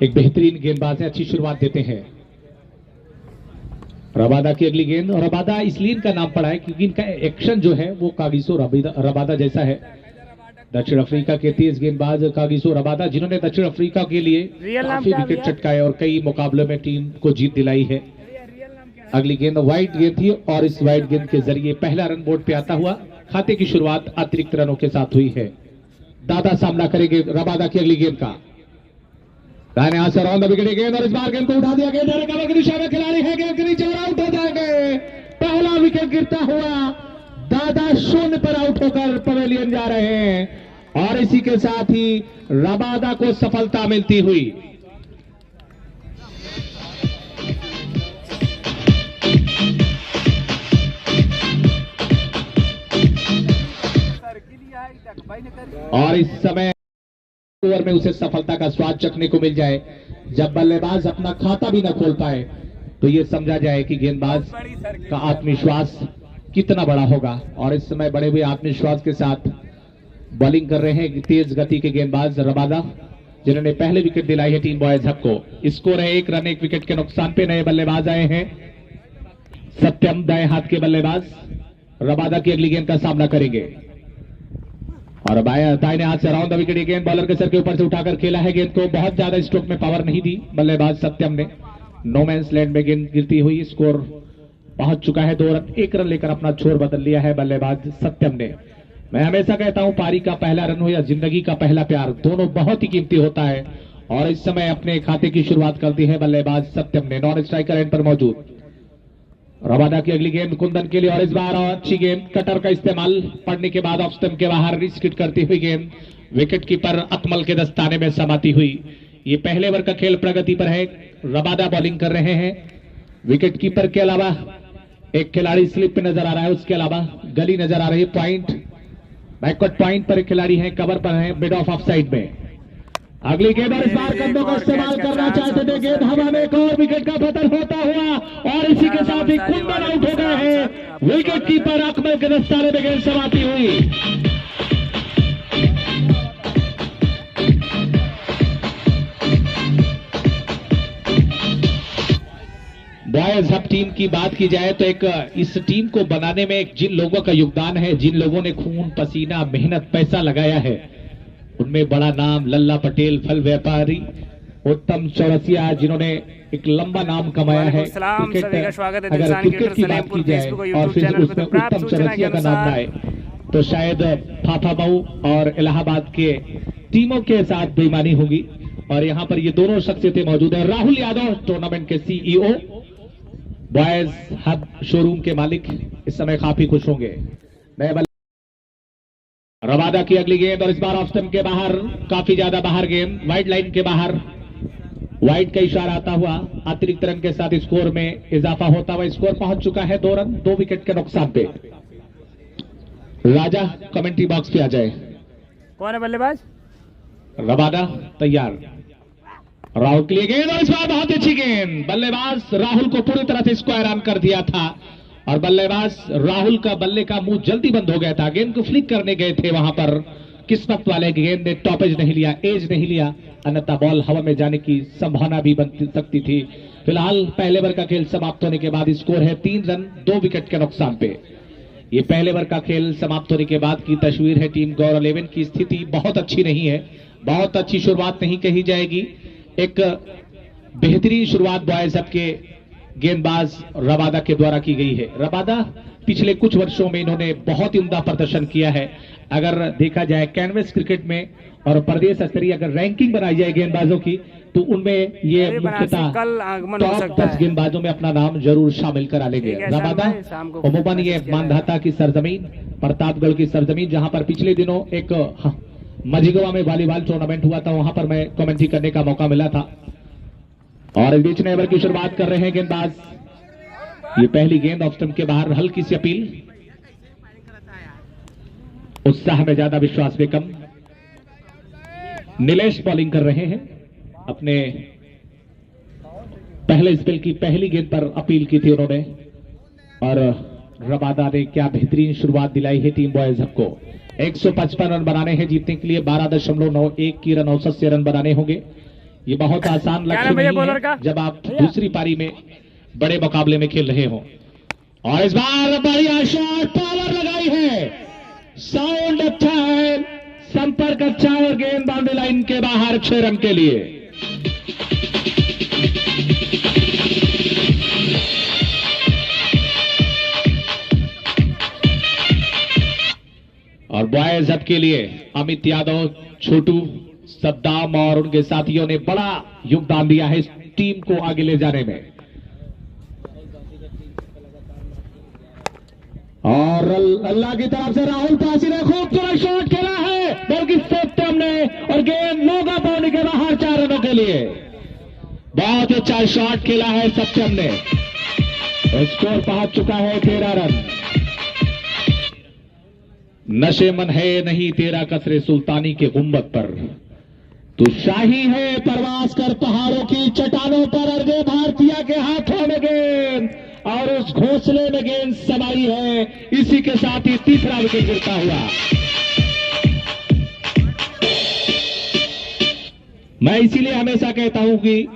एक बेहतरीन गेंदबाज है, अच्छी शुरुआत देते हैं। रबादा की अगली गेंद, और रबादा इसलिए इनका नाम पड़ा है क्योंकि इनका एक्शन जो है वो कागिसो रबादा जैसा है। दक्षिण अफ्रीका के तेज गेंदबाज कागिसो रबादा, जिन्होंने दक्षिण अफ्रीका के लिए काफी विकेट चटकाए और कई मुकाबलों में टीम को जीत दिलाई है। अगली गेंद वाइड गेंद थी और इस वाइड गेंद के जरिए पहला रन बोर्ड पे आता हुआ खाते की शुरुआत अतिरिक्त रनों के साथ हुई है। दादा सामना करेंगे रबादा की अगली गेंद का। दाहिने हाथ से राउंड विकेट गेंद और इस बार गेंद को उठा दिया गया, कवर की दिशा में खिलाड़ी है, गेंद के नीचे और आउट हो जाएंगे। पहला विकेट गिरता हुआ दादा शून्य पर आउट होकर पवेलियन जा रहे हैं और इसी के साथ ही रबादा को सफलता मिलती हुई। और इस समय ओवर में उसे सफलता का स्वाद चखने को मिल जाए। जब बल्लेबाज अपना खाता भी न खोल पाए तो यह समझा जाए कि गेंदबाज का आत्मविश्वास कितना बड़ा होगा। और इस समय बड़े हुए आत्मविश्वास के साथ बॉलिंग कर रहे हैं तेज गति के गेंदबाज रबादा, जिन्होंने पहले विकेट दिलाई है टीम बॉयज हब को। स्कोर है 1 रन 1 विकेट के नुकसान पे। नए बल्लेबाज आए हैं सत्यम, दाएं हाथ के बल्लेबाज रबादा की अगली गेंद का सामना करेंगे और दाहिने हाथ से राउंड द विकेट। गेंद बॉलर के सर के ऊपर से उठाकर खेला है, गेंद को बहुत ज्यादा स्ट्रोक में पावर नहीं दी बल्लेबाज सत्यम ने। नो मैंस लैंड में गेंद गिरती हुई, स्कोर पहुंच चुका है 2 रन। 1 रन लेकर अपना छोर बदल लिया है बल्लेबाज सत्यम ने। मैं हमेशा कहता हूं पारी का पहला रन हो या जिंदगी का पहला प्यार, दोनों बहुत ही कीमती होता है और इस समय अपने खाते की शुरुआत करती है बल्लेबाज सत्यम ने, नॉन स्ट्राइकर एंड पर मौजूद। रबादा की अगली गेंद कुंदन के लिए और इस बार अच्छी गेंद, कटर का इस्तेमाल पड़ने के बाद ऑफ स्टंप के बाहर रिस्क हिट करती हुई गेंद विकेट कीपर अकमल के दस्ताने में समाती हुई। ये पहले ओवर का खेल प्रगति पर है, रबादा बॉलिंग कर रहे हैं। विकेट कीपर के अलावा एक खिलाड़ी स्लिप पे नजर आ रहा है, उसके अलावा गली नजर आ रही है। पॉइंट बैकवर्ड पॉइंट पर एक खिलाड़ी है, कवर पर है मिड ऑफ साइड में। अगली गेंद और इस बार कंधों का इस्तेमाल करना चाहते थे, गेंद हवा में, एक और विकेट का पतन होता हुआ और इसी के साथ ही कुंदन आउट हो गए हैं। विकेट कीपर अकमल के दस्ताने में गेंद समाती हुई। बॉयज हब टीम की बात की जाए तो एक इस टीम को बनाने में जिन लोगों का योगदान है, जिन लोगों ने खून पसीना मेहनत पैसा लगाया है, उनमें बड़ा नाम लल्ला पटेल, फल व्यापारी उत्तम चौरसिया, जिन्होंने एक लंबा नाम कमाया है। क्रिकेट अगर क्रिकेट की बात की जाए और फिर उसमें उत्तम चौरसिया का नाम आए तो शायद फाफा मऊ और इलाहाबाद के टीमों के साथ बेईमानी होगी। और यहाँ पर ये दोनों शख्सियतें मौजूद है। राहुल यादव टूर्नामेंट के सीईओ, बॉयज हब शोरूम के मालिक, इस समय काफी खुश होंगे। नए रबादा की अगली गेंद और इस बार ऑफ स्टंप के बाहर, काफी ज्यादा बाहर गेंद, वाइड लाइन के बाहर, वाइड का इशारा आता हुआ अतिरिक्त रन के साथ स्कोर में इजाफा होता हुआ स्कोर पहुंच चुका है 2 रन 2 विकेट के नुकसान पे। राजा कमेंट्री बॉक्स पे आ जाए। कौन है बल्लेबाज? रबादा तैयार। राहुल के लिए गेंद और इस बार बहुत अच्छी गेंद, बल्लेबाज राहुल को पूरी तरह से स्क्वायर ऑन कर दिया था और बल्लेबाज राहुल का बल्ले का मुंह जल्दी बंद हो गया था। गेंद को फ्लिक करने गए थे, वहां पर किस्मत वाले गेंद ने टॉपेज नहीं लिया, एज नहीं लिया, अन्यथा बॉल हवा में जाने की संभावना भी बन सकती थी। फिलहाल पहले ओवर का खेल समाप्त होने के बाद स्कोर है 3 रन 2 विकेट के नुकसान पे। ये पहले ओवर का खेल समाप्त होने के बाद की तस्वीर है टीम गौर 11 की। स्थिति बहुत अच्छी नहीं है, बहुत अच्छी शुरुआत नहीं कही जाएगी। एक बेहतरीन शुरुआत बॉयज हब के गेंदबाज रबादा के द्वारा की गई है। रबादा पिछले कुछ वर्षों में इन्होंने बहुत ही उम्दा प्रदर्शन किया है। अगर देखा जाए कैनवस क्रिकेट में और प्रदेश स्तरीय अगर रैंकिंग बनाई जाए गेंदबाजों की तो उनमें ये मुख्यतः टॉप 10 गेंदबाजों में अपना नाम जरूर शामिल करा लेंगे। रबादा अमूमन ये मानधाता की सरजमीन, प्रतापगढ़ की सरजमीन, जहां पर पिछले दिनों एक मझिगवा में वॉलीबॉल टूर्नामेंट हुआ था, वहां पर मैं कमेंट्री करने का मौका मिला था। और इस बीच नए ओवर की शुरुआत कर रहे हैं गेंदबाज। ये पहली गेंद ऑफ स्टंप के बाहर, हल्की सी अपील, उत्साह में ज्यादा विश्वास में कम। नीलेश बॉलिंग कर रहे हैं, अपने पहले स्पेल की पहली गेंद पर अपील की थी उन्होंने और रबादा ने क्या बेहतरीन शुरुआत दिलाई है टीम बॉयज हब को। 155 रन बनाने हैं जीतने के लिए, 12.91 की रन औसत से रन बनाने होंगे। ये बहुत आसान लक्ष्य नहीं है जब आप दूसरी पारी में बड़े मुकाबले में खेल रहे हो। और इस बार बढ़िया शॉट, पावर लगाई है, साउंड अच्छा है, संपर्क अच्छा और गेंद बाउंड्री लाइन के बाहर 6 रन के लिए। और बॉयज हब के लिए अमित यादव, छोटू, सद्दाम और उनके साथियों ने बड़ा योगदान दिया है इस टीम को आगे ले जाने में। और अल्लाह की तरफ से राहुल पासी ने खूबसूरत शॉट खेला है, बल्कि सत्यम ने, और गेंद लोगा पानी के बाहर 4 रनों के लिए। बहुत अच्छा शॉट खेला है सत्यम ने। स्कोर पहुंच चुका है 13 रन। नशे मन है नहीं तेरा कसरे सुल्तानी के गुंबद पर, तू शाही है परवास कर पहाड़ों की चट्टानों पर। अर्जे भारतीय के हाथों में गेंद और उस घोंसले में गेंद समाई है। इसी के साथ ही तीसरा विकेट गिरता हुआ। मैं इसीलिए हमेशा कहता हूं कि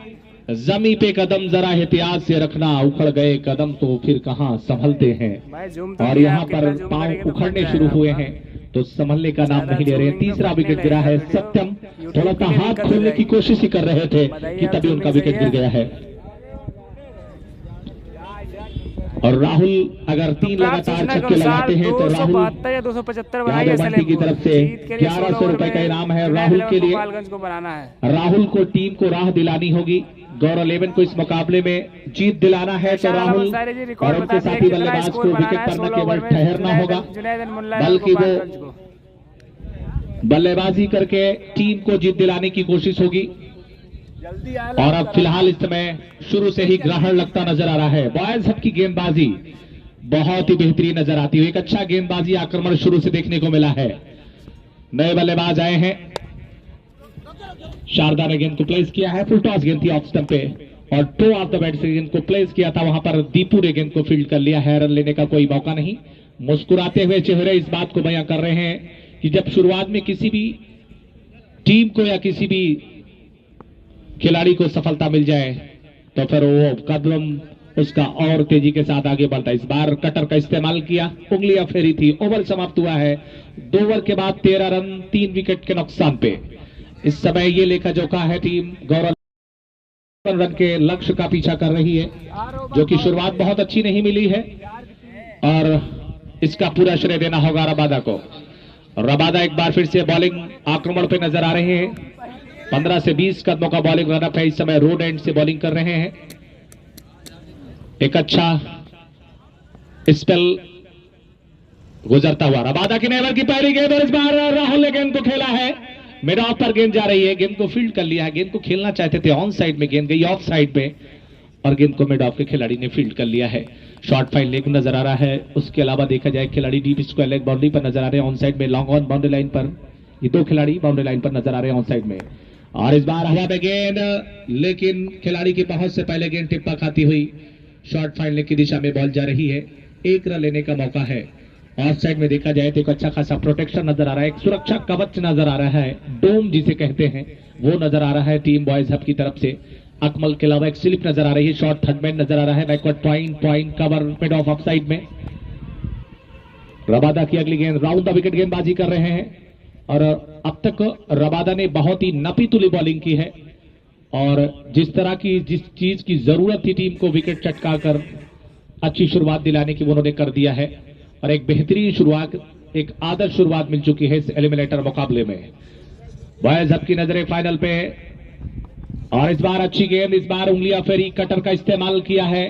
जमी पे कदम जरा एहतियात से रखना, उखड़ गए कदम तो फिर कहां संभलते हैं। और यहां पर पांव उखड़ने शुरू हुए हैं तो संभलने का नाम नहीं ले रहे। तीसरा विकेट गिरा है सत्यम, थोड़ा सा हाथ खोलने की कोशिश ही कर रहे थे कि तभी उनका विकेट गिर गया है। और राहुल अगर 3 लगातार छक्के लगाते हैं तो राहुल या 275 की तरफ से 1100 रुपए का इनाम है राहुल के लिए। राहुल को टीम को राह दिलानी होगी। गौरव 11 को इस मुकाबले में जीत दिलाना है तो राहुल और उनके साथी बल्लेबाज को विकेट पर न केवल ठहरना होगा, बल्कि वो बल्लेबाजी करके टीम को जीत दिलाने की कोशिश होगी। और अब फिलहाल इस समय शुरू से ही ग्रहण लगता नजर आ रहा है। बॉयज हब की गेंदबाजी बहुत ही बेहतरीन नजर आती है। एक अच्छा गेंदबाजी आक्रमण शुरू से देखने को मिला है। नए बल्लेबाज आए हैं। शारदा ने गेंद को प्लेस किया है, फुल टॉस गेंद थी ऑफ स्टंप पे और टो ऑफ द बैट से गेंद को प्लेस किया था। वहां पर दीपू ने गेंद को फील्ड कर लिया है। रन लेने का कोई मौका नहीं। मुस्कुराते हुए चेहरे इस बात को बयां कर रहे हैं कि जब शुरुआत में किसी भी टीम को या किसी भी खिलाड़ी को सफलता मिल जाए तो फिर वो कदम उसका और तेजी के साथ आगे बढ़ता है। इस बार कटर का इस्तेमाल किया, उंगलियां फेरी थी। ओवर समाप्त हुआ है 2 ओवर के बाद 13 रन 3 विकेट के नुकसान पे। इस समय ये लेखा जोखा है टीम गौरव रन के लक्ष्य का पीछा कर रही है, जो कि शुरुआत बहुत अच्छी नहीं मिली है और इसका पूरा श्रेय देना होगा रबादा को। रबादा एक बार फिर से बॉलिंग आक्रमण पे नजर आ रहे हैं। 15 से 20 कदमों का बॉलिंग रनअप है। इस समय रोड एंड से बॉलिंग कर रहे हैं। एक अच्छा स्पेल गुजरता हुआ रबादा की नेवर की पहली गेंद और इस बार राहुल ने गेंद को खेला है। मिड ऑफ पर गेंद जा रही है। गेंद को फील्ड कर लिया है। गेंद को खेलना चाहते थे ऑन साइड में, गेंद गई ऑफ साइड में और गेंद को मिड ऑफ के खिलाड़ी ने फील्ड कर लिया है। शॉर्ट फाइन लेग नजर आ रहा है। उसके अलावा देखा जाए खिलाड़ी डीप स्क्वायर लेग बाउंड्री पर नजर आ रहे हैं। ऑन साइड में लॉन्ग ऑन बाउंड्री लाइन पर ये 2 खिलाड़ी बाउंड्री लाइन पर नजर आ रहे हैं ऑन साइड में। और इस बार हवा में गेंद, लेकिन खिलाड़ी की पहुंच से पहले गेंद टिप्पा खाती हुई शॉर्ट फाइन लेग की दिशा में बॉल जा रही है। 1 रन लेने का मौका है। ऑफ साइड में देखा जाए तो एक अच्छा खासा प्रोटेक्शन नजर आ रहा है। एक सुरक्षा कवच नजर आ रहा है, डोम जिसे कहते हैं वो नजर आ रहा है टीम बॉयज हब की तरफ से। अकमल के अलावा एक स्लिप नजर आ रही है। शॉर्ट थर्ड मैन नजर आ रहा है। Backward point cover mid of side में। रबादा की अगली गेंद, राउंड द विकेट गेंदबाजी कर रहे हैं और अब तक रबादा ने बहुत ही नपी तुली बॉलिंग की है और जिस तरह की जिस चीज की जरूरत थी टीम को विकेट चटकाकर अच्छी शुरुआत दिलाने की उन्होंने कर दिया है और एक बेहतरीन शुरुआत, एक आदर्श शुरुआत मिल चुकी है इस एलिमिनेटर मुकाबले में। बॉयज हब की नजरें फाइनल पे और इस बार अच्छी गेंद, इस बार उंगलियां फेरी, कटर का इस्तेमाल किया है।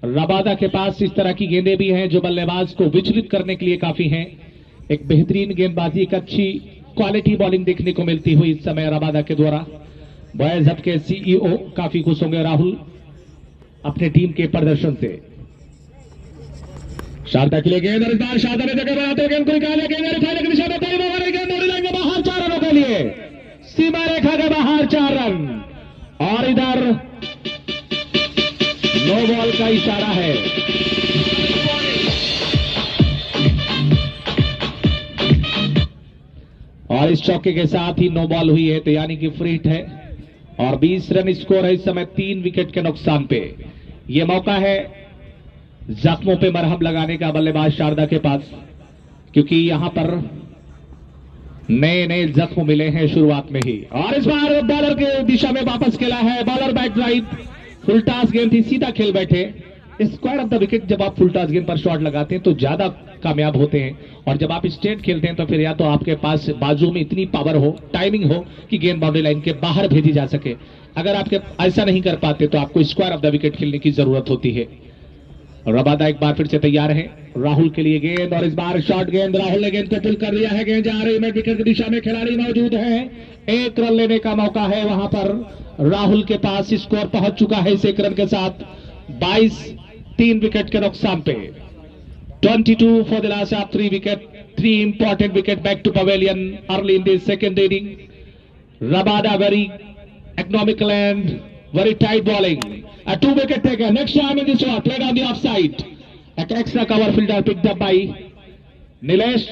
रबादा के पास इस तरह की गेंदें भी हैं जो बल्लेबाज को विचलित करने के लिए काफी हैं। एक बेहतरीन गेंदबाजी, एक अच्छी क्वालिटी बॉलिंग देखने को मिलती हुई इस समय रबादा के द्वारा। बॉयज हब के सीईओ काफी खुश होंगे राहुल अपने टीम के प्रदर्शन से। शारदा के लिए गेंद और इस बार शारदा ने जगह बनाते गेंद को निकाला। गेंद रिफाइनर की दिशा में कई ओवर गेंद बॉडी लाइन के बाहर 4 रनों के लिए, सीमा रेखा के बाहर 4 रन और इधर नो बॉल का इशारा है। और इस चौके के साथ ही नो बॉल हुई है तो यानी कि फ्री हिट है और 20 रन स्कोर है इस समय 3 विकेट के नुकसान पे। ये मौका है जख्मों पे मरहम लगाने का बल्लेबाज शारदा के पास, क्योंकि यहां पर नए नए जख्म मिले हैं शुरुआत में ही। और इस बार बॉलर के दिशा में वापस खेला है, bowler back right, full toss गेंद थी, सीधा खेल बैठे। स्क्वायर ऑफ द विकेट जब आप फुल टॉस गेंद पर शॉट लगाते हैं तो ज्यादा कामयाब होते हैं, और जब आप स्ट्रेट खेलते हैं तो फिर या तो आपके पास बाजू में इतनी पावर हो, टाइमिंग हो कि गेंद बाउंड्री लाइन के बाहर भेजी जा सके। अगर आपके ऐसा नहीं कर पाते तो आपको स्क्वायर ऑफ द विकेट खेलने की जरूरत होती है। रबादा एक बार फिर से तैयार है राहुल के लिए गेंद, और इस बार शॉर्ट गेंद, राहुल ने गेंद को पुल कर दिया है, गेंद जा रही है, विकेट की दिशा में खिलाड़ी मौजूद है, 1 रन लेने का मौका है वहां पर राहुल के पास। स्कोर पहुंच चुका है इस 1 रन के साथ 22, 3 विकेट के नुकसान पे। 22 for the loss of 3 wicket, 3 important wicket back to pavilion early in the second inning. Rabada very economical and very tight bowling. A 2 wicket taker. Next time in this one, played on the offside. An extra cover fielder picked up by Nilesh.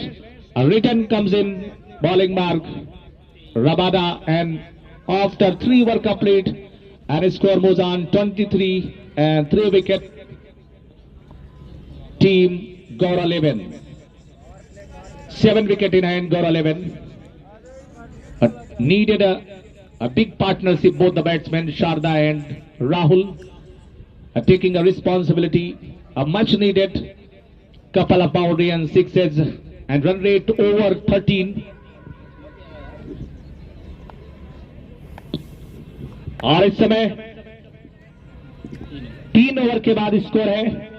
A return comes in, bowling mark Rabada, and after 3 were complete, and score moves on 23 and 3 wicket. Team Gaura 11, 7 wicket in hand, Gaura 11. But needed a big partnership, both the batsmen Sharda and Rahul are taking a responsibility, a much needed couple of boundary and sixes, and run rate over 13. और इस समय 3 over के बाद score है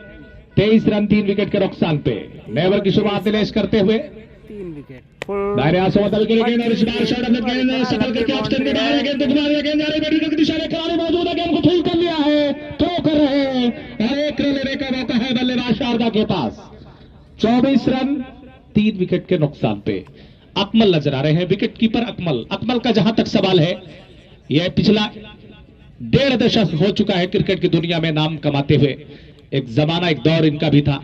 23 run 3 wicket के नुकसान पे। नए ओवर की शुरुआत निलेश करते हुए 3 विकेट दायरे विकेट गेंद, और इस बार शॉट अपने गेंद सफल करके ऑफ स्टंप में डाल है, गेंद घुमा दिया, गेंद जा रही है, विकेट की दिशा में खिलाड़ी मौजूद है, गेंद को थ्रो कर लिया है, थ्रो कर रहे हैं, और 1 रन लेने का मौका है बल्लेबाज शारदा के पास। 24 रन 3 विकेट के नुकसान पे। अकमल नजर आ रहे हैं, विकेट कीपर अकमल का जहां तक सवाल है, यह पिछला 1.5 दशक हो चुका है क्रिकेट की दुनिया में नाम कमाते हुए। एक जमाना, एक दौर इनका भी था,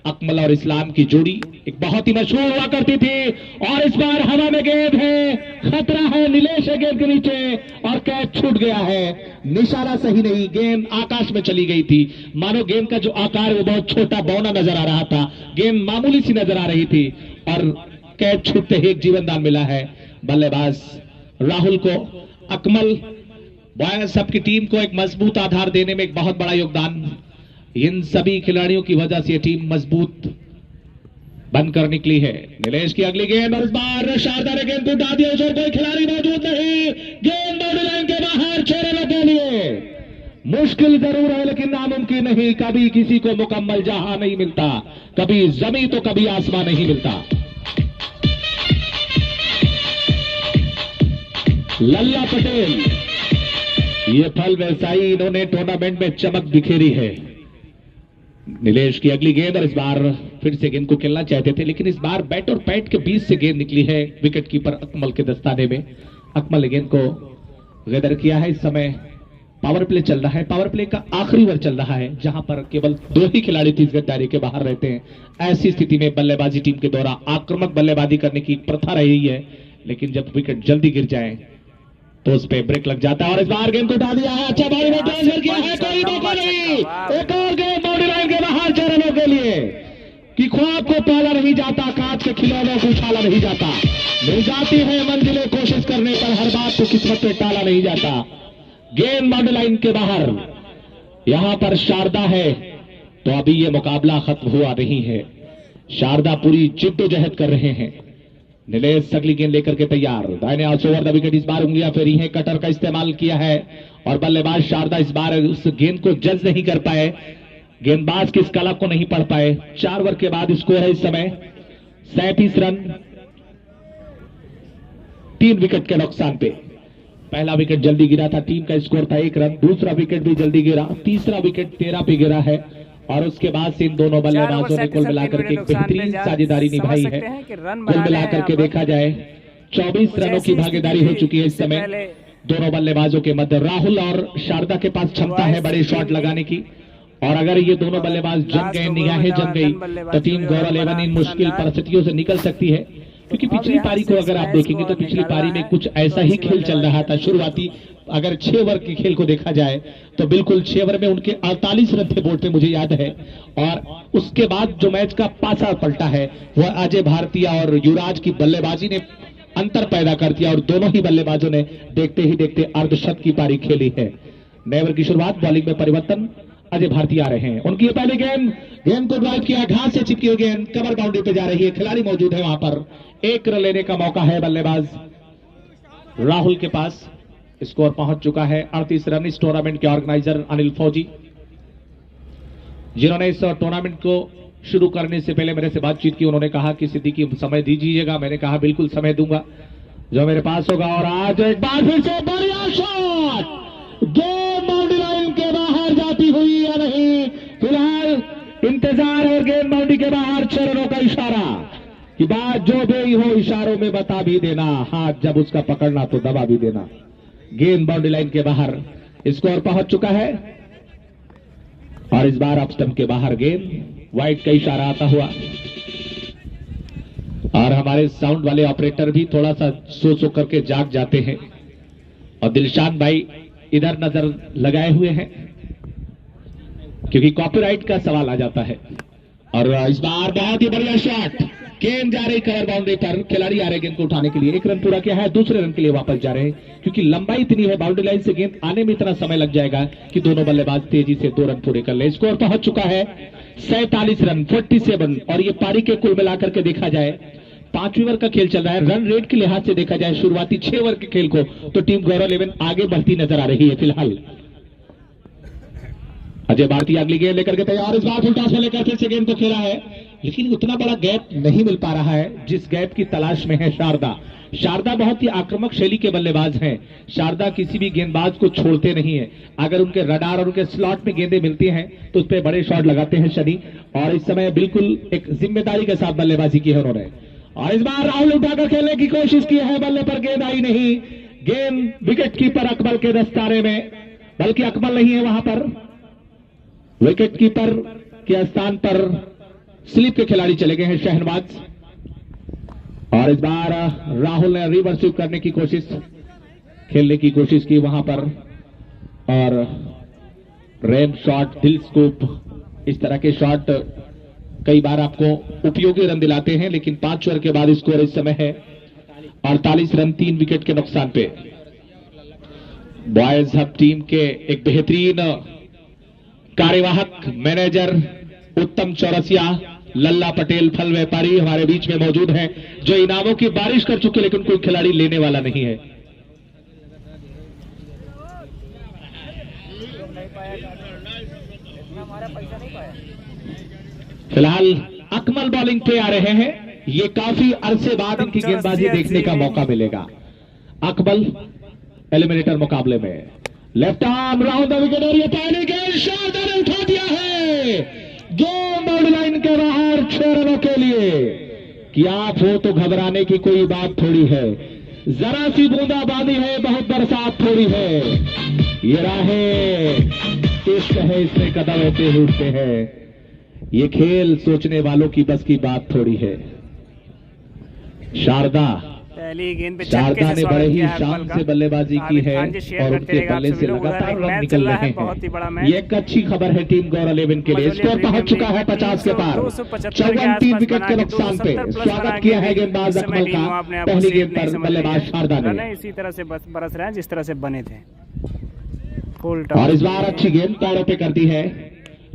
अकमल और इस्लाम की जोड़ी एक बहुत ही मशहूर हुआ करती थी। और इस बार हवा में गेंद है, खतरा है, निलेश है गेंद के नीचे, और कैच छूट गया है, निशाना सही नहीं, गेंद आकाश में चली गई थी। मानो गेंद का जो आकार है वो बहुत छोटा बौना नजर आ रहा था, गेंद मामूली सी नजर आ रही थी, और कैच छूटते ही एक जीवनदान मिला है बल्लेबाज राहुल को। अकमल बॉयज सबकी टीम को एक मजबूत आधार देने में एक बहुत बड़ा योगदान, इन सभी खिलाड़ियों की वजह से टीम मजबूत बनकर निकली है। निलेश की अगली गेंद, और इस बार शारदा ने गेंद को उठा दिया, उधर कोई खिलाड़ी मौजूद नहीं, गेंद बाउंड्री लाइन के बाहर 6 रनों के लिए। मुश्किल जरूर है लेकिन नामुमकिन नहीं, कभी किसी को मुकम्मल जहां नहीं मिलता, कभी जमीन तो कभी आसमान नहीं मिलता। लल्ला पटेल, ये फल व्यवसायी, इन्होंने टूर्नामेंट में चमक बिखेरी है। निलेश की अगली गेंद, और इस बार फिर से गेंद को खेलना चाहते थे लेकिन इस बार बैट और पैड के बीच से गेंद निकली है विकेट कीपर अकमल के दस्ताने में। अकमल ने गेंद को गैदर किया है। इस समय पावर प्ले चल रहा है, पावर प्ले का आखिरी ओवर चल रहा है, जहां पर केवल 2 ही खिलाड़ी 30 गज दायरे के बाहर रहते हैं। ऐसी स्थिति में बल्लेबाजी टीम के द्वारा आक्रामक बल्लेबाजी करने की प्रथा रही है, लेकिन जब विकेट जल्दी गिर जाए तो उस पे ब्रेक लग जाता है। और इस बार गेंद को उठा दिया है, अच्छा बॉल में ट्रांसफर किया है, कोई मौका नहीं, एक और गेंद बाउंड्री लाइन के बाहर 4 रनों के लिए। कि ख्वाब को पाला नहीं जाता, कांच के खिलौनों को उछाला नहीं जाता, मिल जाती है मंजिलें कोशिश करने पर, हर बात को किस्मत पे टाला नहीं जाता। गेंद बाउंड्री लाइन के बाहर, यहां पर शारदा है तो अभी ये मुकाबला खत्म हुआ नहीं है, शारदा पूरी जिद्दोजहद कर रहे हैं। निलेश अगली गेंद लेकर के तैयार, दाहिने हाथ से ओवर द विकेट, इस बार उंगलियां फेरी हैं, कटर का इस्तेमाल किया है, और बल्लेबाज शारदा इस बार उस गेंद को जज नहीं कर पाए, गेंदबाज की इस कला को नहीं पढ़ पाए। 4 ओवर के बाद स्कोर है इस समय 37 रन 3 विकेट के नुकसान पे। पहला विकेट जल्दी गिरा था, टीम का स्कोर था 1 रन, दूसरा विकेट भी जल्दी गिरा, तीसरा विकेट 13 पे गिरा है, और उसके बाद से इन दोनों बल्लेबाजों ने कुल मिलाकर के एक बेहतरीन साझेदारी निभाई है। कुल मिलाकर के देखा जाए 24 रनों की भागीदारी हो चुकी है इस समय दोनों बल्लेबाजों के मध्य। राहुल और शारदा के पास क्षमता है बड़े शॉट लगाने की, और अगर ये दोनों बल्लेबाज जम गए, निगाहें जम गई, तो टीम गौरा 11 इन मुश्किल परिस्थितियों से निकल सकती है। क्योंकि पिछली पारी को अगर आप देखेंगे तो पिछली पारी में कुछ ऐसा ही खेल चल रहा था। शुरुआती अगर 6 ओवर के खेल को देखा जाए तो बिल्कुल 6 ओवर में उनके 48 रन थे बोर्ड पे, मुझे याद है। और उसके बाद जो मैच का पासा पलटा है वह अजय भारतीय और युवराज की बल्लेबाजी ने अंतर पैदा कर दिया और दोनों ही बल्लेबाजों ने देखते ही देखते अर्धशत की पारी खेली है। नए ओवर की शुरुआत, बॉलिंग में परिवर्तन, अजय भारती आ रहे हैं। उनकी पहली गेंद को ड्राइव किया, घास से चिपकी हुई गेंद कवर बाउंड्री पे जा रही है, खिलाड़ी मौजूद है वहां पर। 1 रन लेने का मौका है बल्लेबाज राहुल के पास। स्कोर पहुंच चुका है 38 रन। इस टूर्नामेंट के ऑर्गेनाइजर अनिल फौजी, जिन्होंने इस टूर्नामेंट को शुरू करने से पहले मेरे से बातचीत की, उन्होंने कहा कि सिद्दीकी समय दीजिएगा। मैंने कहा बिल्कुल समय दूंगा जो मेरे पास होगा। और आज एक बार फिर से बढ़िया शॉट, गेंद बाउंड्री लाइन के बाहर जाती हुई या नहीं, फिलहाल इंतजार और गेंद बाउंड्री के बाहर। 6 रनों का इशारा कि बात जो भी हो इशारों में बता भी देना, हाथ जब उसका पकड़ना तो दबा भी देना। गेंद बाउंड्री लाइन के बाहर, स्कोर पहुंच चुका है और इस बार ऑफ स्टंप के बाहर गेंद, वाइड का इशारा आता हुआ। और हमारे साउंड वाले ऑपरेटर भी थोड़ा सा सो करके जाग जाते हैं और दिलशान भाई इधर नजर लगाए हुए हैं क्योंकि कॉपीराइट का सवाल आ जाता है। और इस बार बहुत ही बढ़िया शॉट, गेंद जा रही कवर बाउंड्री पर, खिलाड़ी आ रहे गेंद को उठाने के लिए। 1 रन पूरा किया है, दूसरे रन के लिए वापस जा रहे हैं क्योंकि लंबाई इतनी है, बाउंड्री लाइन से गेंद आने में इतना समय लग जाएगा कि दोनों बल्लेबाज तेजी से 2 रन पूरे कर ले। स्कोर पहुंच चुका है 47 रन 47। और ये पारी के कुल मिलाकर के देखा जाए 5वीं ओवर का खेल चल रहा है। रन रेट के लिहाज से देखा जाए शुरुआती 6 ओवर के खेल को तो टीम गौरव 11 आगे बढ़ती नजर आ रही है। फिलहाल अजय भारती अगली गेंद लेकर के तैयार, इस बार फुल टॉस में लेकर फिर से गेंद को खेला है, लेकिन उतना बड़ा गैप नहीं मिल पा रहा है जिस गैप की तलाश में है शारदा। शारदा बहुत ही आक्रामक शैली के बल्लेबाज हैं। शारदा किसी भी गेंदबाज को छोड़ते नहीं है। अगर उनके रडार और उनके स्लॉट में गेंदें मिलती हैं तो उस पर बड़े शॉट लगाते हैं शनि। और इस समय बिल्कुल एक जिम्मेदारी के साथ बल्लेबाजी की है उन्होंने। और इस बार राहुल उठाकर खेलने की कोशिश की है, बल्ले पर गेंद आई नहीं। गेंद विकेट कीपर अकमल के दस्तारे में, बल्कि अकमल नहीं है वहां पर, विकेट कीपर के स्थान पर स्लिप के खिलाड़ी चले गए हैं शहनवाज। और इस बार राहुल ने रिवर्स स्वीप करने की कोशिश, खेलने की कोशिश की वहां पर, और रैम शॉट, दिल स्कूप, इस तरह के शॉट कई बार आपको उपयोगी रन दिलाते हैं। लेकिन 5 ओवर के बाद स्कोर इस समय है 48 रन 3 विकेट के नुकसान पे। बॉयज हब टीम के एक बेहतरीन कार्यवाहक मैनेजर उत्तम चौरसिया, लल्ला पटेल फल व्यापारी हमारे बीच में मौजूद हैं, जो इनामों की बारिश कर चुके लेकिन कोई खिलाड़ी लेने वाला नहीं है। फिलहाल अकमल बॉलिंग पे आ रहे हैं। ये काफी अरसे बाद इनकी गेंदबाजी देखने का मौका मिलेगा। अकमल एलिमिनेटर मुकाबले में left arm round the wicket, और ये पहली गेंद शारदा ने उठा दिया है, गेंद बाउंड्री लाइन के बाहर 6 रनों के लिए। कि आप हो तो घबराने की कोई बात थोड़ी है, जरा सी बूंदाबांदी है, बहुत बरसात थोड़ी है। ये राहें इश्क है, इसमें कदम होते ही उठते हैं। ये खेल सोचने वालों की बस की बात थोड़ी है। शारदा ने बड़े ही शान से बल्लेबाजी की है और उनके बल्ले से लगातार रन निकल रहे हैं। ये एक अच्छी खबर है टीम गौरव 11 के लिए। स्कोर पहुंच चुका है 50 के पार, 54 3 विकेट के नुकसान पे। स्वागत किया है गेंदबाज अकमल का पहली गेंद पर बल्लेबाज शारदा ने। इसी तरह से बरस रहे हैं जिस तरह से बने थे। और इस बार अच्छी गेंद पैरों पे करती है,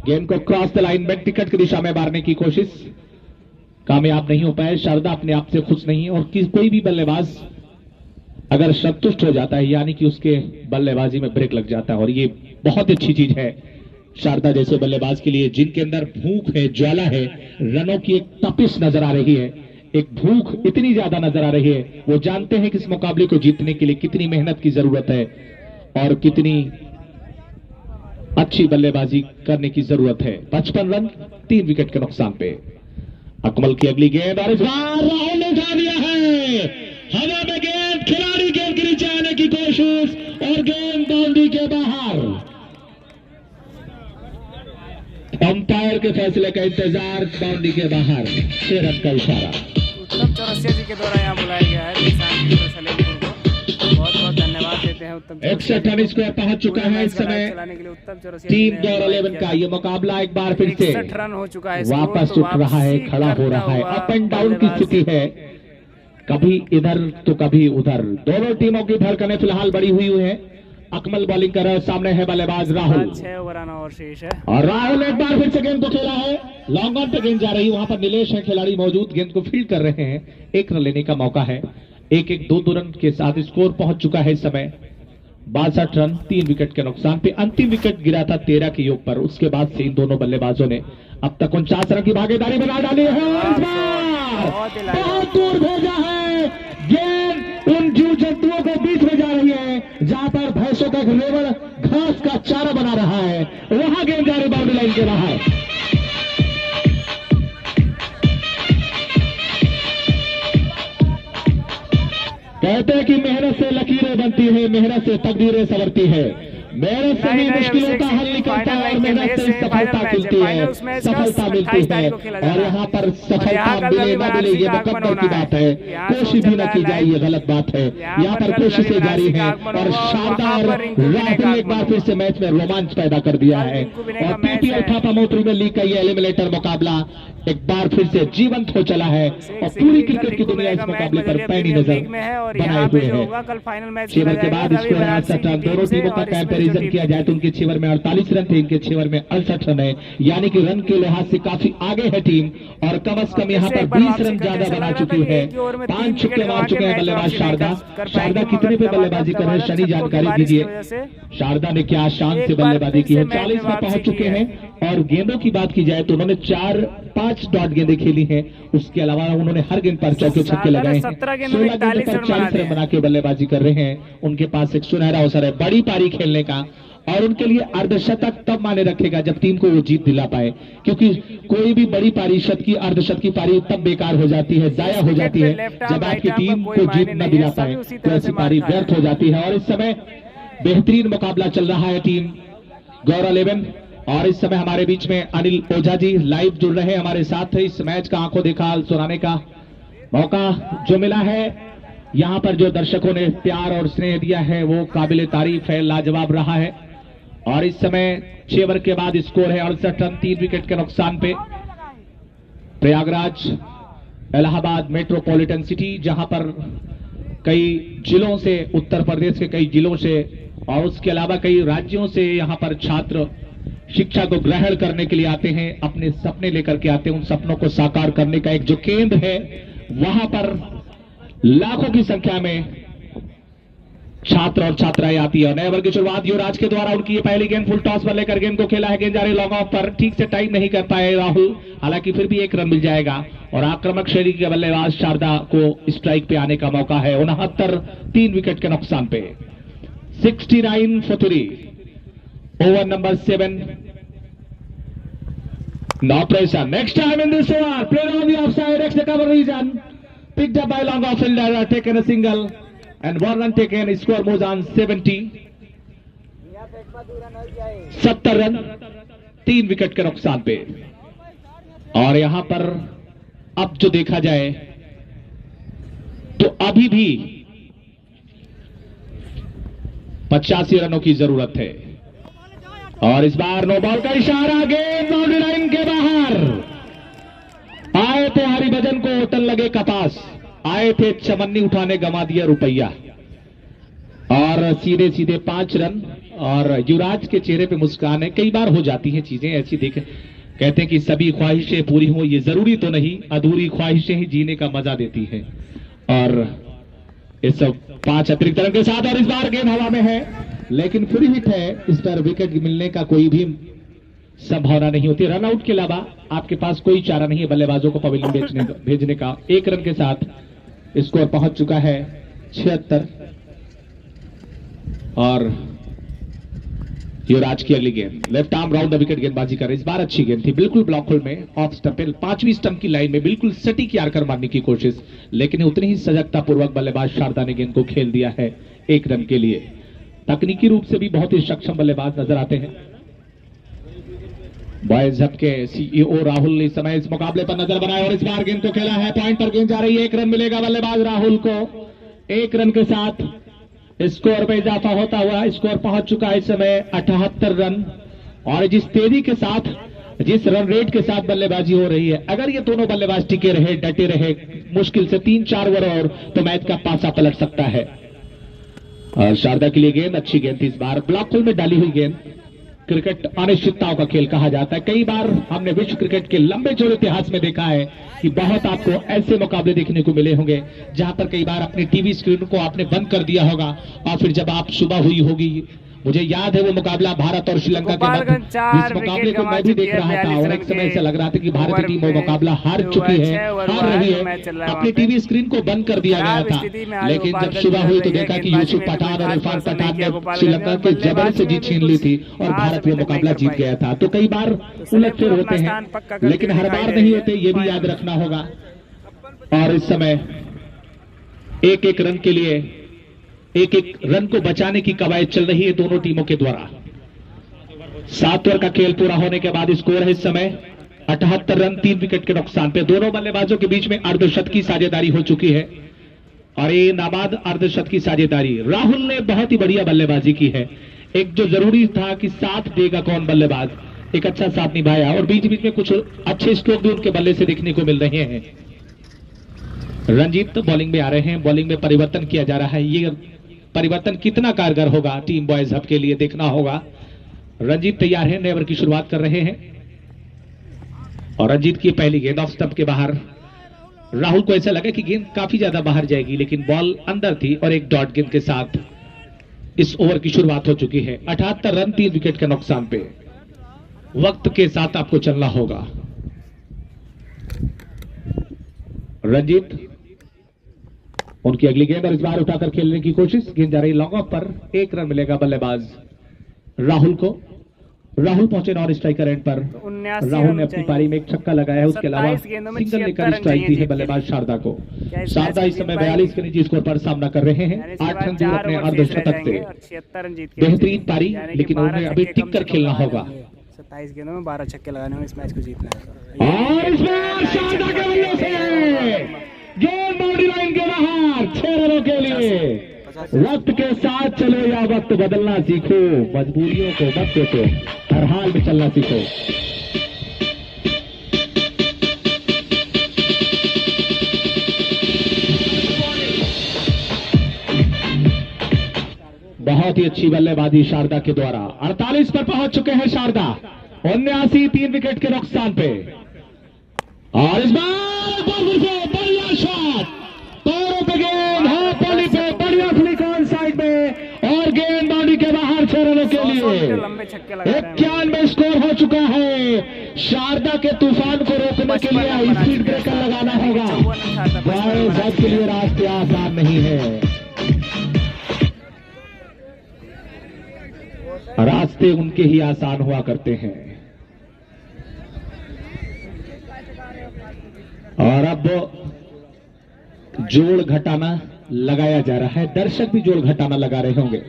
गेंद को cross the line back ticket की दिशा में मारने की कोशिश, कामयाब नहीं हो पाए। शारदा अपने आप से खुश नहीं है और कोई भी बल्लेबाज अगर संतुष्ट हो जाता है यानी कि उसके बल्लेबाजी में ब्रेक लग जाता है, और ये बहुत अच्छी चीज है शारदा जैसे बल्लेबाज के लिए, जिनके अंदर भूख है, ज्वाला है, रनों की एक तपिश नजर आ रही है, एक भूख इतनी ज्यादा नजर आ रही है। वो जानते हैं कि इस मुकाबले को जीतने के लिए कितनी मेहनत की जरूरत है और कितनी अच्छी बल्लेबाजी करने की जरूरत है। 55 रन 3 विकेट के नुकसान पे। अकमल की अगली गेंद, और इस बार राहुल ने उठा दिया है, हवा में गेंद, खिलाड़ी गेंद के नीचे आने की कोशिश और गेंद बाउंड्री के बाहर। अंपायर के फैसले का इंतजार, बाउंड्री के बाहर, 6 रन का इशारा। चौरसिया जी के द्वारा यहाँ बुलाया गया है किसान किशोर सलेमपुर को। बहुत बहुत धन्यवाद देते हैं उत्तम 61 रन स्कोर पहुंच चुका है इस समय चलाने के लिए उत्तम चौरसिया टीम दौर 11 का ये मुकाबला एक बार फिर से 61 रन हो चुका है। वापस उठ रहा है, खड़ा हो रहा है। अप एंड डाउन की स्थिति है, कभी इधर तो कभी उधर। दोनों टीमों की धड़कनें फिलहाल बढ़ी हुई है। अकमल बॉलिंग कर रहा है, सामने है बल्लेबाज राहुल। 6 ओवर आना और शेष है और राहुल एक बार फिर से गेंद को खेला है, लॉन्ग ऑन पे गेंद जा रही है। वहां पर नीलेश है खिलाड़ी मौजूद, गेंद को फील्ड कर रहे हैं। 1 रन लेने का मौका है। 1-1 2-2 रन के साथ स्कोर पहुंच चुका है इस समय 62 रन 3 विकेट के नुकसान पे। अंतिम विकेट गिरा था 13 के योग पर। उसके बाद से इन दोनों बल्लेबाजों ने अब तक 49 रन की भागीदारी बना डाली है और इस बार बहुत दूर भेजा है। गेंद उन जीव जंतुओं को बीच में जा रही है जहां पर भैंसों का एक रेवड़ घास का चारा बना रहा है, वहां गेंद जा रही बाउंड्री लाइन के बाहर। कहते हैं कि मेहनत से लकीरें बनती है, मेहनत से तकदीरें संवरती है। मेहनत से ही मुश्किलों का हल निकलता है और मेहनत से सफलता मिलती है, सफलता मिलती है। और यहाँ पर सफलता मिले न मिले ये मुकद्दर की बात है, कोशिश भी न की जाए ये गलत बात है। यहाँ पर कोशिशें जारी है और शारदा और राहुल एक बार फिर से मैच में रोमांच पैदा कर दिया है। और पीटीएल थापा मोटरी में लीग का ये एलिमिनेटर मुकाबला एक बार फिर से जीवंत हो चला है और पूरी क्रिकेट की दुनिया इस मुकाबले पर पैनी नजर बनाए हुए है। 6 ओवर के बाद स्कोर 68 रन। दोनों टीमों का कंपैरिजन किया जाए तो उनके 6 ओवर में 48 रन थे, इनके 6 ओवर में 68 रन है, यानी कि रन के लिहाज से काफी आगे है टीम। और कम से कम यहाँ पर 20 रन ज्यादा बना चुकी है। 5 छक्के मार चुके हैं बल्लेबाज शारदा। शारदा कितने पे बल्लेबाजी कर रहे हैं शनि, जानकारी दीजिए। शारदा ने क्या शान से बल्लेबाजी की है, 40 में पहुंच चुके हैं। और गेंदों की बात की जाए तो उन्होंने 4-5 डॉट गेंदें खेली हैं। उसके अलावा उन्होंने हर गेंद पर चौके छक्के लगाए हैं। 16 गेंदों पर 40 रन बना के बल्लेबाजी कर रहे हैं। उनके पास एक सुनहरा अवसर है बड़ी पारी खेलने का और उनके लिए अर्धशतक तब माने रखेगा जब टीम को वो जीत दिला पाए, क्योंकि कोई भी बड़ी पारी शत की अर्धशत की पारी तब बेकार हो जाती है, जाया हो जाती है जब आपकी टीम को जीत न दिला पाए तो ऐसी पारी व्यर्थ हो जाती है। और इस समय बेहतरीन मुकाबला चल रहा है टीम गौर 11। और इस समय हमारे बीच में अनिल ओझा जी लाइव जुड़ रहे हैं हमारे साथ। इस मैच का आंखों देखा हाल सुनाने का मौका जो मिला है, यहां पर जो दर्शकों ने प्यार और स्नेह दिया है वो काबिले तारीफ है, लाजवाब रहा है। और इस समय 6 ओवर के बाद स्कोर है 68 रन 3 विकेट के नुकसान पे। प्रयागराज इलाहाबाद मेट्रोपॉलिटन सिटी, जहां पर कई जिलों से, उत्तर प्रदेश के कई जिलों से और उसके अलावा कई राज्यों से यहां पर छात्र शिक्षा को ग्रहण करने के लिए आते हैं, अपने सपने लेकर के आते हैं। उन सपनों को साकार करने का एक जो केंद्र है, वहां पर लाखों की संख्या में छात्र और छात्राएं आती है। नए ओवर की शुरुआत युवराज के द्वारा, उनकी ये पहली गेंद फुल टॉस पर लेकर गेंद को खेला है। गेंद जा रही लॉन्ग ऑफ पर, ठीक से टाइम नहीं कर पाए राहुल, हालांकि फिर भी 1 रन मिल जाएगा। और आक्रामक शैली के बल्लेबाज शारदा को स्ट्राइक पे आने का मौका है। 69 3 विकेट के नुकसान पे। 69 for 3 over number 7. No pressure. Next time in this over, played on the offside, extra cover region, picked up by long off fielder, taken a single, and 1 run taken. Score moves on 70. 70 run 3 wicket के नुकसान पे। और यहां पर अब जो देखा जाए तो अभी भी 85 रनों की जरूरत है। और इस बार नो बॉल का इशारा, गेंद बाउंड्री लाइन के बाहर। आए थे हरिभजन को होटल लगे कपास, आए थे चमन्नी उठाने गंवा दिया रुपया। और सीधे सीधे 5 रन। और युवराज के चेहरे पे मुस्कान है। कई बार हो जाती हैं चीजें ऐसी, देखें कहते हैं कि सभी ख्वाहिशें पूरी हो, ये जरूरी तो नहीं, अधूरी ख्वाहिशें ही जीने का मजा देती हैं। और इस 5 अतिरिक्त रन के साथ, और इस बार गेंद हवा में है लेकिन फिर हिट है। इस पर विकेट मिलने का कोई भी संभावना नहीं होती। रन आउट के अलावा आपके पास कोई चारा नहीं है बल्लेबाजों को पवेलियन भेजने का। 1 रन के साथ स्कोर पहुंच चुका है 76। और युवराज की अगली गेंद left arm round the wicket गेंदबाजी कर, इस बार अच्छी गेंद थी, बिल्कुल ब्लॉक होल में ऑफ स्टंप, 5वीं स्टंप की लाइन में बिल्कुल सटीक यार्कर मारने की कोशिश, लेकिन उतनी ही सजगता पूर्वक बल्लेबाज शारदा ने गेंद को खेल दिया है 1 रन के लिए। तकनीकी रूप से भी बहुत ही सक्षम बल्लेबाज नजर आते हैं। बॉयज हब के सीईओ राहुल इस समय इस मुकाबले पर नजर बनाए और इस बार गेंद को खेला है, पॉइंट पर गेंद जा रही है, 1 रन मिलेगा बल्लेबाज राहुल को। 1 रन के साथ स्कोर में इजाफा होता हुआ स्कोर पहुंच चुका है इस समय 78 रन। और जिस तेजी के साथ, जिस रन रेट के साथ बल्लेबाजी हो रही है, अगर ये दोनों बल्लेबाज टिके रहे, डटे रहे, मुश्किल से 3-4 ओवर और तो मैच का पासा पलट सकता है। और शारदा के लिए गेंद, अच्छी गेंद थी इस बार, ब्लॉक होल में डाली हुई गेंद। क्रिकेट अनिश्चितताओं का खेल कहा जाता है। कई बार हमने विश्व क्रिकेट के लंबे चौड़े इतिहास में देखा है कि बहुत आपको ऐसे मुकाबले देखने को मिले होंगे जहां पर कई बार अपनी टीवी स्क्रीन को आपने बंद कर दिया होगा और फिर जब आप सुबह हुई होगी, मुझे याद है वो मुकाबला भारत और श्रीलंका के मध्य, इस मुकाबले को मैं भी देख रहा था और एक समय ऐसा लग रहा था कि भारतीय टीम वो मुकाबला हार चुकी है, हार रही है, अपनी टीवी स्क्रीन को बंद कर दिया गया था। लेकिन जब सुबह हुई तो देखा कि यूसुफ पठान और इरफान पठान ने श्रीलंका के जबर से जीत छीन ली थी और भारत वो मुकाबला जीत गया था। तो कई बार उलटफेर होते हैं, लेकिन हर बार नहीं होते, ये भी याद रखना होगा। और इस समय 1-1 रन के लिए, 1-1 रन को बचाने की कवायद चल रही है दोनों टीमों के द्वारा। 7 ओवर का खेल पूरा होने के बाद स्कोर है इस समय 78 रन, 3 विकेट के नुकसान पे। दोनों बल्लेबाजों के बीच में अर्धशतकी साझेदारी हो चुकी है और ये नाबाद अर्धशतकी साझेदारी राहुल ने बहुत ही बढ़िया बल्लेबाजी की है। एक जो जरूरी था कि साथ देगा कौन बल्लेबाज, एक अच्छा साथ निभाया और बीच बीच में कुछ अच्छे स्ट्रोक भी उनके बल्ले से देखने को मिल रहे हैं। रंजीत तो बॉलिंग में आ रहे हैं, बॉलिंग में परिवर्तन किया जा रहा है। ये परिवर्तन कितना कारगर होगा टीम बॉयज हब के लिए देखना होगा। रंजीत तैयार है, नए ओवर की शुरुआत कर रहे हैं और रंजीत की पहली गेंद ऑफ स्टंप के बाहर। राहुल को ऐसा लगा कि गेंद काफी ज्यादा बाहर जाएगी, लेकिन बॉल अंदर थी और एक डॉट गेंद के साथ इस ओवर की शुरुआत हो चुकी है। 78 रन, 3 विकेट के नुकसान पे। वक्त के साथ आपको चलना होगा। रंजीत उनकी अगली गेंद और इस बार उठाकर खेलने की कोशिश, गेंद जा रही लॉन्ग ऑफ पर, 1 रन मिलेगा बल्लेबाज राहुल को। राहुल पहुंचे नॉन स्ट्राइकर एंड पर। राहुल ने अपनी पारी में एक छक्का लगाया है, उसके अलावा सिंगल लेकर स्ट्राइक दी है बल्लेबाज शारदा को। शारदा इस समय 42 के निजी स्कोर पर सामना कर रहे हैं, 8 रन दूर अपने अर्धशतक से। बेहतरीन पारी, लेकिन उन्हें अभी टिक कर खेलना होगा। 27 गेंदों में 12 छक्के लगाने में इस मैच को जीतना है। और इस बार शारदा के बल्ले से गेंद बाउंड्री लाइन के बाहर, 6 रनों के लिए। वक्त के साथ चलो या वक्त बदलना सीखो, मजबूरियों को मत देखो, हर हाल में चलना सीखो। बहुत ही अच्छी बल्लेबाजी शारदा के द्वारा। 48 पर पहुंच चुके हैं शारदा, 79, 3 विकेट के नुकसान पे। और इस बार बढ़िया शॉट, पैरों पे गेंद, हाथ पानी पे, बढ़िया फ्लिक ऑन साइड में और गेंद बाउंड्री के बाहर 6 रनों के लिए। 91 स्कोर हो चुका है। शारदा के तूफान को रोकने के लिए स्पीड ब्रेकर लगाना होगा। बॉयज हब के लिए रास्ते आसान नहीं है, रास्ते उनके ही आसान हुआ करते हैं। और अब जोड़ घटाना लगाया जा रहा है, दर्शक भी जोड़ घटाना लगा रहे होंगे।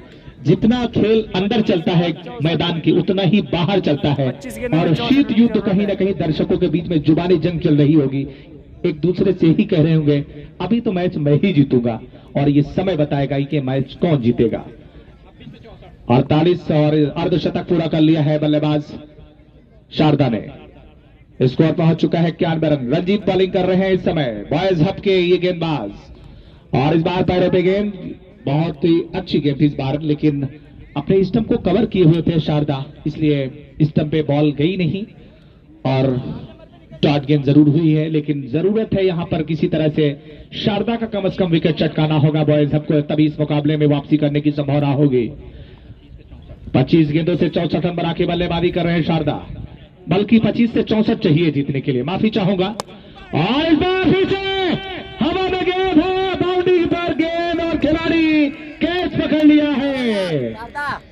जितना खेल अंदर चलता है मैदान की, उतना ही बाहर चलता है और शीत युद्ध कहीं ना कहीं दर्शकों के बीच में जुबानी जंग चल रही होगी। एक दूसरे से ही कह रहे होंगे अभी तो मैच मैं ही जीतूंगा, और ये समय बताएगा कि मैच कौन जीतेगा। 48 और अर्धशतक पूरा कर लिया है बल्लेबाज शारदा ने। स्कोर पहुंच चुका है 91 रन। रंजीत बॉलिंग कर रहे हैं इस समय, बॉयज हब के ये गेंदबाज। और इस बार पैरों पे गेंद, बहुत ही अच्छी गेंद थी इस बार, लेकिन अपने स्टंप को कवर किए हुए थे शारदा, इसलिए स्टंप पे बॉल गई नहीं और डॉट गेंद जरूर हुई है। लेकिन जरूरत है यहां पर किसी तरह से शारदा का कम से कम विकेट चटकाना होगा बॉयज हब को, तभी इस मुकाबले में वापसी करने की संभावना होगी। 25 गेंदों से 64 रन बना के बल्लेबाजी कर रहे हैं शारदा, बल्कि 25 से 64 चाहिए जीतने के लिए, माफी चाहूंगा। और इस बार फिर से हवा में गेंद है, बाउंड्री पर गेंद और खिलाड़ी कैच पकड़ लिया है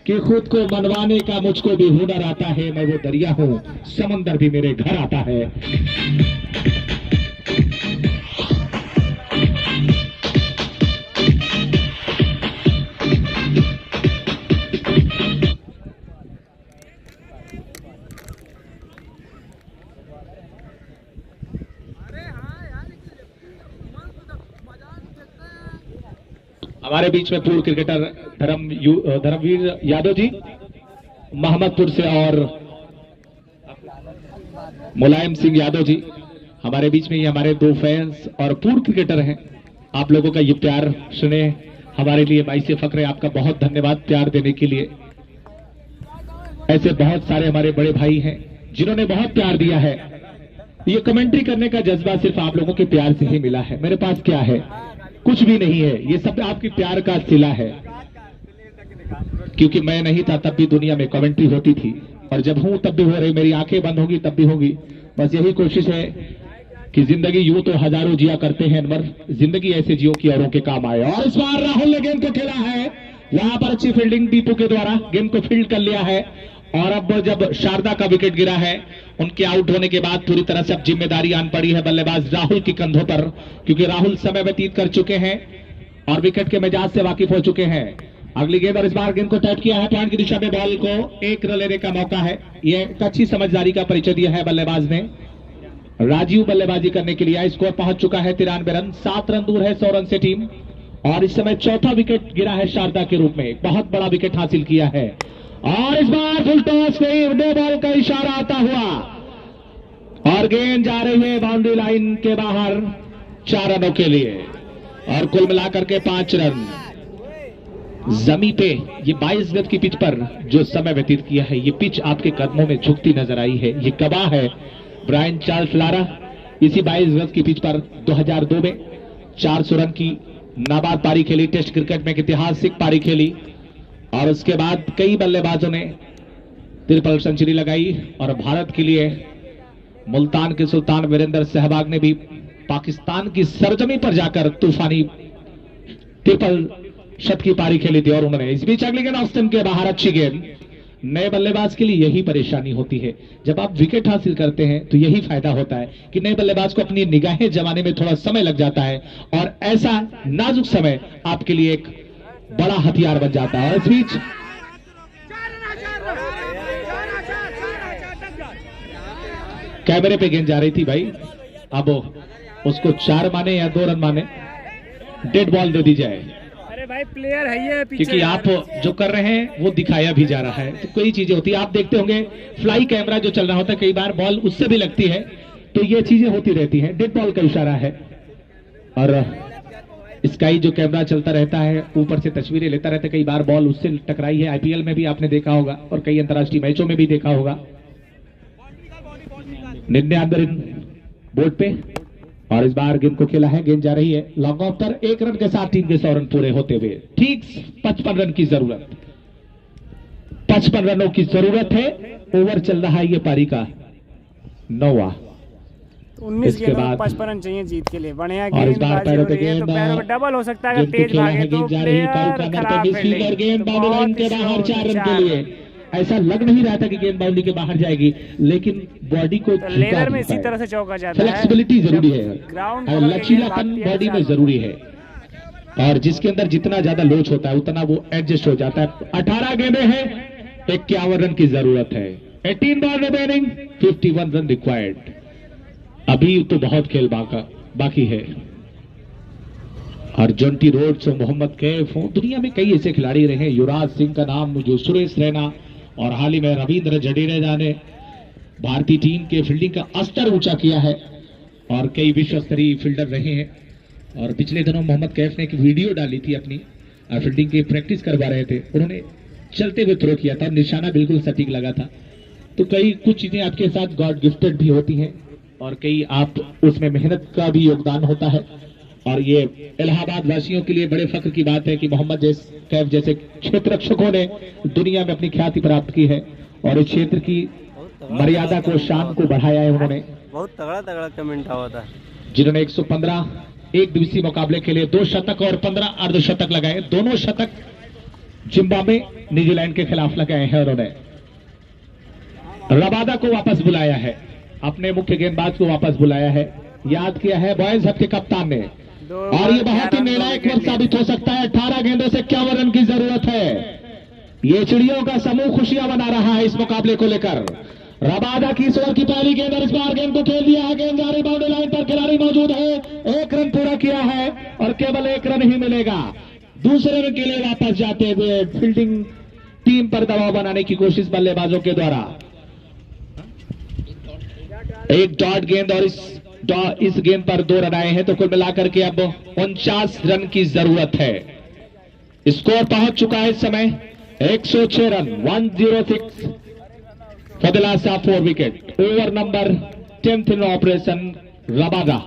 कि खुद को मनवाने का मुझको भी हुनर आता है, मैं वो दरिया हूं, समंदर भी मेरे घर आता है। हमारे बीच में पूर्व क्रिकेटर धर्मवीर यादव जी मोहम्मदपुर से और मुलायम सिंह यादव जी हमारे बीच में, ये हमारे दो फैंस और पूर्व क्रिकेटर हैं। आप लोगों का ये प्यार स्नेह हमारे लिए बाइसे फक्र है। आपका बहुत धन्यवाद प्यार देने के लिए। ऐसे बहुत सारे हमारे बड़े भाई हैं जिन्होंने बहुत प्यार दिया है। ये कमेंट्री करने का जज्बा सिर्फ आप लोगों के प्यार से ही मिला है। मेरे पास क्या है, कुछ भी नहीं है, ये सब आपके प्यार का सिला है। क्योंकि मैं नहीं था तब भी दुनिया में कमेंट्री होती थी, और जब हूं तब भी हो रही, मेरी आंखें बंद होगी तब भी होगी। बस यही कोशिश है कि जिंदगी यूं तो हजारों जिया करते हैं, मगर जिंदगी ऐसे जियो कि औरों के काम आए। और इस बार राहुल ने गेंद को खेला है, वहां पर अच्छी फील्डिंग दीपू के द्वारा गेंद को फील्ड कर लिया है। और अब जब शारदा का विकेट गिरा है, उनके आउट होने के बाद पूरी तरह से अब जिम्मेदारी आन पड़ी है बल्लेबाज राहुल के कंधों पर, क्योंकि राहुल समय व्यतीत कर चुके हैं और विकेट के मिजाज से वाकिफ हो चुके हैं। अगली गेंद, और इस बार गेंद को टैप किया है, पॉइंट की दिशा में बॉल को एक रन लेने का मौका है। यह अच्छी समझदारी का परिचय दिया है बल्लेबाज ने। राजीव बल्लेबाजी करने के लिए स्कोर पहुंच चुका है 93 रन, 7 रन दूर है 100 रन से टीम। और इस समय चौथा विकेट गिरा है शारदा के रूप में, बहुत बड़ा विकेट हासिल किया है। और इस बार फुल टॉस नहीं, नो बॉल का इशारा आता हुआ और गेंद जा रही है बाउंड्री लाइन के बाहर 4 रनों के लिए। और कुल मिलाकर के 5 रन। जमी पे ये 22 गज की पिच पर जो समय व्यतीत किया है, ये पिच आपके कदमों में झुकती नजर आई है। ये गवाह है ब्रायन चार्ल्स लारा। इसी 22 गज की पिच पर 2002 में 400 रन की नाबाद पारी खेली, टेस्ट क्रिकेट में एक ऐतिहासिक पारी खेली। और उसके बाद कई बल्लेबाजों ने ट्रिपल सेंचुरी लगाई। और भारत के लिए मुल्तान के सुल्तान वीरेंद्र सहवाग ने भी पाकिस्तान की सरजमी पर जाकर तूफानी ट्रिपल शत की पारी खेली थी। और उन्होंने इस बीच अगली गेंद ऑस्टिन के बाहर, अच्छी गेंद। नए बल्लेबाज के लिए यही परेशानी होती है, जब आप विकेट हासिल करते हैं तो यही फायदा होता है कि नए बल्लेबाज को अपनी निगाहें जमाने में थोड़ा समय लग जाता है, और ऐसा नाजुक समय आपके लिए एक बड़ा हथियार बन जाता है। और इस बीच कैमरे पे गेंद जा रही थी भाई, अब उसको 4 माने या 2 रन माने, डेड बॉल दे दी जाए। अरे भाई प्लेयर है ये पीछे, क्योंकि आप जो कर रहे हैं वो दिखाया भी जा रहा है, तो कई चीजें होती है। आप देखते होंगे फ्लाई कैमरा जो चल रहा होता है, कई बार बॉल उससे भी लगती है, तो ये चीजें होती रहती हैं। डेड बॉल का इशारा है। और स्काई जो कैमरा चलता रहता है, ऊपर से तस्वीरें लेता रहता है, कई बार बॉल उससे टकराई है। आईपीएल में भी आपने देखा होगा और कई अंतर्राष्ट्रीय मैचों में भी देखा होगा। 99 रन बोर्ड पे, और इस बार गेंद को खेला है, गेंद जा रही है लॉन्ग ऑफ पर। 1 रन के साथ टीम के 100 रन पूरे होते हुए ठीक 55 रन की जरूरत, 55 रनों की जरूरत है। ओवर चल रहा है ये पारी का 9वां। 19 गेंदों में 55 रन चाहिए जीत के लिए। बढ़िया और इस बार पैरों पे गेंद, गेंद, तो पैरों पे डबल हो सकता है अगर तेज भागे तो। गेंद जा रही है खराब गेंद बाउंड्री लाइन के बाहर 4 रन के लिए। ऐसा लग नहीं रहा था कि गेंद बाउंड्री के बाहर जाएगी, लेकिन बॉडी को लेदर में इसी तरह से चौका जाता है। फ्लेक्सिबिलिटी जरूरी है, ग्राउंड लचीलापन बॉडी में जरूरी है, और जिसके अंदर जितना ज्यादा लोच होता है उतना वो एडजस्ट हो जाता है। 18 गेंदें हैं, 51 रन की जरूरत है। 18 बॉल रिमेनिंग, 51 रन रिक्वायर्ड। अभी तो बहुत खेल बाकी है। और जॉन्टी रोड्स हो, मोहम्मद कैफ हो, दुनिया में कई ऐसे खिलाड़ी रहे। युवराज सिंह का नाम, जो सुरेश रैना, और हाल ही में रविंद्र जडेजा ने भारतीय टीम के फील्डिंग का स्तर ऊंचा किया है, और कई विश्व स्तरीय फील्डर रहे हैं। और पिछले दिनों मोहम्मद कैफ ने एक वीडियो डाली थी, अपनी फील्डिंग की प्रैक्टिस करवा रहे थे। उन्होंने चलते हुए थ्रो किया था, निशाना बिल्कुल सटीक लगा था। तो कई कुछ चीजें आपके साथ गॉड गिफ्टेड भी होती हैं, और कई आप उसमें मेहनत का भी योगदान होता है। और ये इलाहाबाद वासियों के लिए बड़े फख्र की बात है कि मोहम्मद कैफ जैसे क्षेत्र रक्षकों ने दुनिया में अपनी ख्याति प्राप्त की है, और इस क्षेत्र की मर्यादा को, शान को बढ़ाया है। उन्होंने बहुत तगड़ा कमेंट हुआ था, जिन्होंने 115 एक दिवसीय मुकाबले के लिए 2 शतक और 15 अर्धशतक लगाए। दोनों शतक जिम्बाब्वे न्यूजीलैंड के खिलाफ लगाए हैं। उन्होंने रबादा को वापस बुलाया है, अपने मुख्य गेंदबाज को वापस बुलाया है, याद किया है बॉयज हब के कप्तान ने। और ये बहुत ही निर्णायक वर्ष साबित हो सकता है। 18 गेंदों से 51 रन की जरूरत है। ये चिड़ियों का समूह खुशियां मना रहा है इस मुकाबले को लेकर। रबादा की इस ओवर की पहली गेंद, और इस बार गेंद को खेल दिया है। गेंद जा रही बाउंड्री लाइन पर, खिलाड़ी मौजूद है, 1 रन पूरा किया है, और केवल 1 रन ही मिलेगा। दूसरे रन के लिए वापस जाते हुए फील्डिंग टीम पर दबाव बनाने की कोशिश बल्लेबाजों के द्वारा। एक डॉट गेंद और इस गेंद पर 2 रन आए हैं, तो कुल मिलाकर के अब 49 रन की जरूरत है। स्कोर पहुंच चुका है इस समय 106 run, 106 for the last of 4 wicket. Over number 10th in operation Rabada,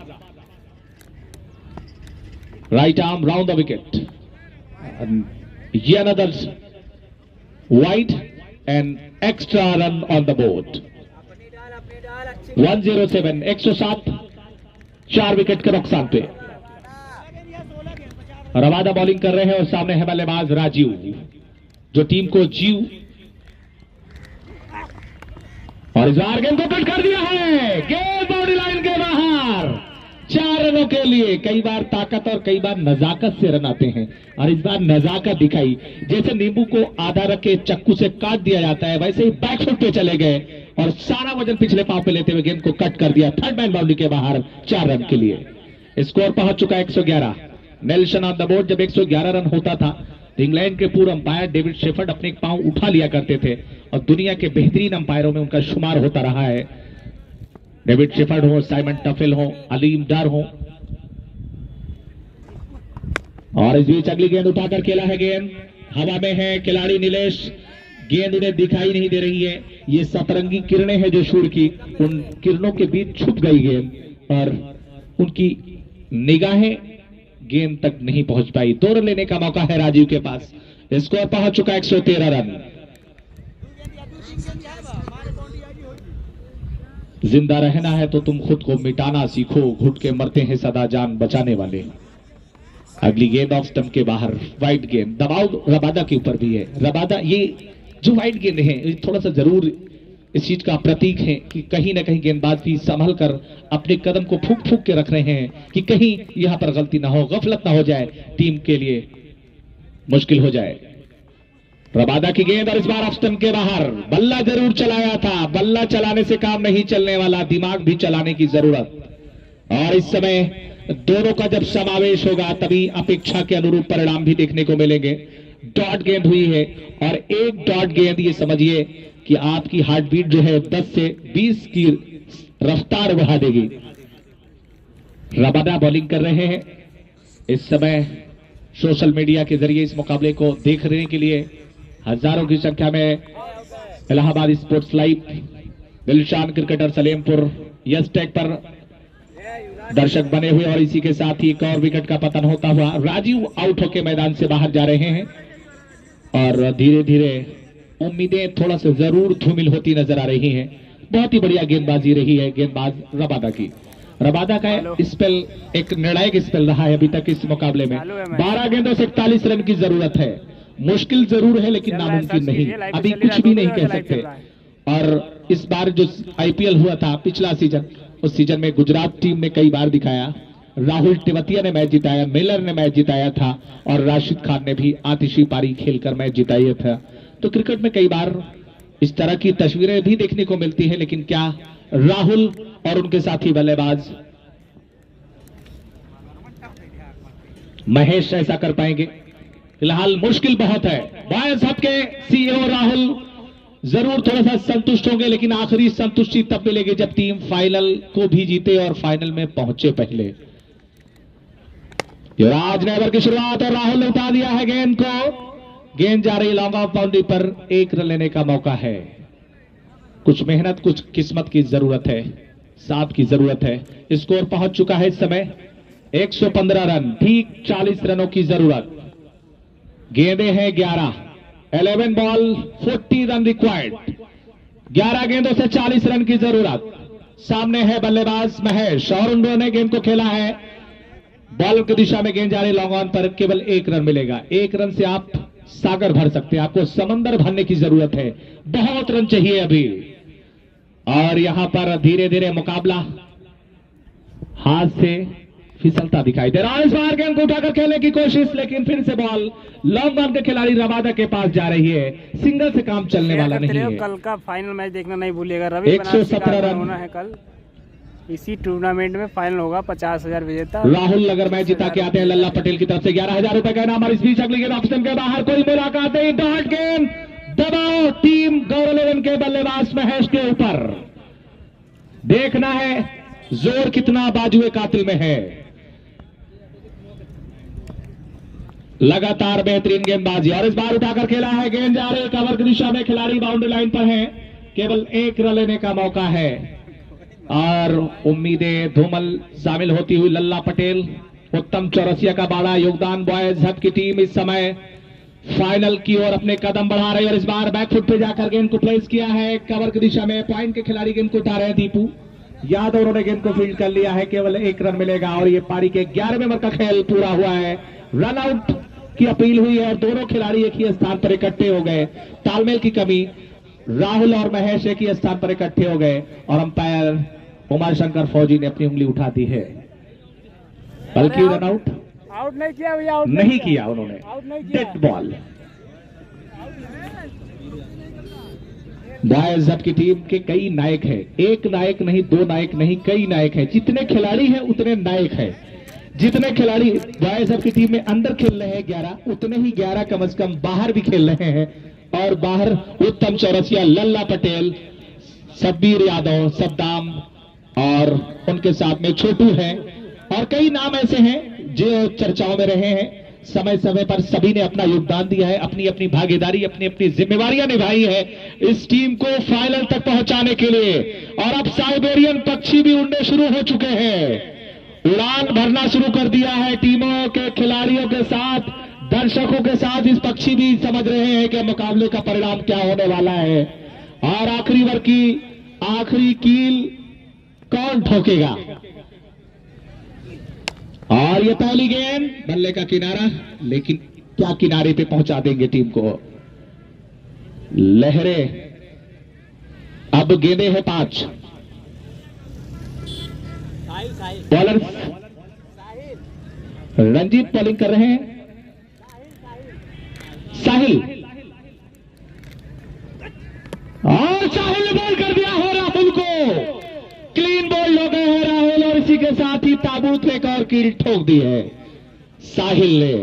right arm round the wicket, ये another wide and extra run on the board. 107, 107 4 wicket के नुकसान पे रबादा बॉलिंग कर रहे हैं और सामने है बल्लेबाज राजीव, जो टीम को जीव, और इस बार गेंद को कट कर दिया है, गेंद बाउंड्री लाइन के बाहर। 4 रनों के लिए कई बार ताकत और कई बार नजाकत से रन आते हैं, और इस बार नजाकत दिखाई। जैसे नींबू को आधा रख के चक्कू से काट दिया जाता है, वैसे ही बैकफुट पे चले गए और सारा वजन पिछले पांव पे लेते हुए गेंद को कट कर दिया। थर्ड मैन बाउंड्री के बाहर 4 रन के लिए। स्कोर पहुंच चुका है 111। Nelson on the board. जब 111 रन होता था तो इंग्लैंड के पूर्व अंपायर डेविड शेफर्ड अपने एक पांव उठा लिया करते थे और दुनिया के बेहतरीन अंपायरों में उनका शुमार होता रहा है। डेविड शेफर्ड हो, साइमन टफेल हो, अलीम डर हो। और इस बीच अगली गेंद उठाकर खेला है, गेंद हवा में है, खिलाड़ी नीलेश, गेंद उन्हें दिखाई नहीं दे रही है। ये सतरंगी किरणें हैं जो सूर्य की, उन किरणों के बीच छुप गई गेंद और उनकी निगाहें गेंद तक नहीं पहुंच पाई। 2 रन लेने का मौका है राजीव के पास। स्कोर पहुंच चुका 113 रन। जिंदा रहना है तो तुम खुद को मिटाना सीखो, घुट के मरते हैं सदा जान बचाने वाले। अगली गेंद ऑफ स्टंप के बाहर, वाइड गेंद। दबाव रबादा के ऊपर भी है। रबादा, ये जो वाइड गेंद है थोड़ा सा जरूर इस चीज का प्रतीक है कि कहीं ना कहीं गेंदबाज भी संभल कर अपने कदम को फूक फूक के रख रहे हैं कि कहीं यहां पर गलती ना हो, गफलत ना हो जाए, टीम के लिए मुश्किल हो जाए। रबादा की गेंद और इस बार ऑफ स्टंप के बाहर। बल्ला जरूर चलाया था, बल्ला चलाने से काम नहीं चलने वाला, दिमाग भी चलाने की जरूरत। और इस समय दोनों का जब समावेश होगा तभी अपेक्षा के अनुरूप परिणाम भी देखने को मिलेंगे। डॉट गेंद हुई है और एक डॉट गेंद, ये समझिए कि आपकी हार्ट बीट जो है 10 से 20 की रफ्तार बढ़ा देगी। रबादा बॉलिंग कर रहे हैं इस समय। सोशल मीडिया के जरिए इस मुकाबले को देखने के लिए हजारों की संख्या में Allahabad sports live, Dilshan cricketer Salempur yes tag पर दर्शक बने हुए। और इसी के साथ ही एक और विकेट का पतन होता हुआ राजीव आउट होकर मैदान से बाहर जा रहे हैं और धीरे धीरे उम्मीदें थोड़ा सा जरूर धूमिल होती नजर आ रही हैं। बहुत ही बढ़िया गेंदबाजी रही है गेंदबाज रबादा की। रबादा का स्पेल एक निर्णायक स्पेल रहा है अभी तक इस मुकाबले में। 12 गेंदों से 41 रन की जरूरत है। मुश्किल जरूर है लेकिन नामुमकिन नहीं, अभी कुछ भी नहीं कह सकते। और इस बार जो आईपीएल हुआ था पिछला सीजन, उस सीजन में गुजरात टीम ने कई बार दिखाया। राहुल टेवतिया ने मैच जिताया, मिलर ने मैच जिताया था और राशिद खान ने भी आतिशी पारी खेलकर मैच जिताया था। तो क्रिकेट में कई बार इस तरह की तस्वीरें भी देखने को मिलती हैं, लेकिन क्या राहुल और उनके साथी बल्लेबाज महेश ऐसा कर पाएंगे? फिलहाल मुश्किल बहुत है। बायस हब के सीईओ राहुल जरूर थोड़ा सा संतुष्ट होंगे, लेकिन आखिरी संतुष्टि तब मिलेगी जब टीम फाइनल को भी जीते और फाइनल में पहुंचे पहले। युवराज ने ओवर की शुरुआत और राहुल ने उठा दिया है गेंद को। गेंद जा रही लॉन्ग ऑफ बाउंड्री पर। 1 रन लेने का मौका है। कुछ मेहनत, कुछ किस्मत की जरूरत है, साथ की जरूरत है। स्कोर पहुंच चुका है इस समय 115 रन, ठीक 40 रनों की जरूरत। गेंदें हैं 11, 11 बॉल 40 रन रिक्वायर्ड। 11 गेंदों से 40 रन की जरूरत। सामने है बल्लेबाज महेश और उन दोनों ने गेंद को खेला है बॉल की दिशा में। गेंद जा रही लॉन्ग ऑन पर, केवल 1 रन मिलेगा। 1 रन से आप सागर भर सकते हैं, आपको समंदर भरने की जरूरत है। बहुत रन चाहिए अभी। और यहां पर धीरे धीरे मुकाबला हाथ से फिसलता दिखाई दे रहा है। इस बार गेंद को उठाकर खेलने की कोशिश, लेकिन फिर से बॉल लॉन्ग ऑन के खिलाड़ी रबादा के पास जा रही है। सिंगल से काम चलने वाला नहीं है। कल का फाइनल मैच देखना नहीं भूलिएगा। रवि 117 रन होना है कल। इसी टूर्नामेंट में फाइनल होगा 50,000 विजेता। राहुल अगर मैच जिता के आते हैं लल्ला पटेल की तरफ से 11,000 रुपए का इनाम। और इस बीच अगली गेंद ऑप्शन के बाहर, कोई मुलाकात नहीं, डॉट गेंद दबाओ टीम गौरव 11 के बल्लेबाज महेश के ऊपर। देखना है जोर कितना बाजुए कातिल में है। लगातार बेहतरीन गेंदबाजी और इस बार उठाकर खेला है, गेंद जा रही कवर की दिशा में, खिलाड़ी बाउंड्री लाइन पर है, केवल एक रन लेने का मौका है और उम्मीदें धूमल शामिल होती हुई लल्ला पटेल, उत्तम चौरसिया का बड़ा योगदान। बॉयज हब की टीम इस समय फाइनल की ओर अपने कदम बढ़ा रही है और इस बार बैकफुट पे जाकर गेंद को प्लेस किया है कवर की दिशा में। पॉइंट के खिलाड़ी गेंद को उठा रहे हैं, दीपू यादव उन्होंने गेंद को फील्ड कर लिया है, केवल एक रन मिलेगा और ये पारी के 11वें ओवर का खेल पूरा हुआ है। रन आउट की अपील हुई है और दोनों खिलाड़ी एक ही स्थान पर इकट्ठे हो गए। तालमेल की कमी, राहुल और महेश एक ही स्थान पर इकट्ठे हो गए और अंपायर उमाशंकर फौजी ने अपनी उंगली उठा दी है। बल्कि रन आउट नहीं किया भैया, आउट नहीं किया उन्होंने, आउट नहीं किया। Dead ball. बॉयज हब की टीम के कई नायक हैं, एक नायक नहीं, दो नायक नहीं, कई नायक हैं। जितने खिलाड़ी हैं उतने नायक हैं। जितने खिलाड़ी बॉयज हब की टीम में अंदर खेल रहे हैं 11, उतने ही 11 कम से कम बाहर भी खेल रहे हैं। और बाहर उत्तम चौरसिया, लल्ला पटेल, शब्बीर यादव, सद्दाम और उनके साथ में छोटू है और कई नाम ऐसे हैं जो चर्चाओं में रहे हैं। समय समय पर सभी ने अपना योगदान दिया है, अपनी अपनी भागीदारी, अपनी अपनी जिम्मेवारियां निभाई है इस टीम को फाइनल तक पहुंचाने के लिए। और अब साइबेरियन पक्षी भी उड़ने शुरू हो चुके हैं, उड़ान भरना शुरू कर दिया है टीमों के खिलाड़ियों के साथ, दर्शकों के साथ। इस पक्षी भी समझ रहे हैं कि मुकाबले का परिणाम क्या होने वाला है और आखिरी ओवर की आखिरी कील कौन ठोकेगा। और ये पहली गेंद बल्ले का किनारा, लेकिन क्या किनारे पे पहुंचा देंगे टीम को। लहरे अब गेंदे हैं 5। बॉलर रंजीत बॉलिंग कर रहे हैं, साहिल और साहिल ने बॉल कर दिया है राहुल को। क्लीन बॉल हो गए हैं राहुल और इसी के साथ ही ताबूत में एक और कील ठोक दी है साहिल ने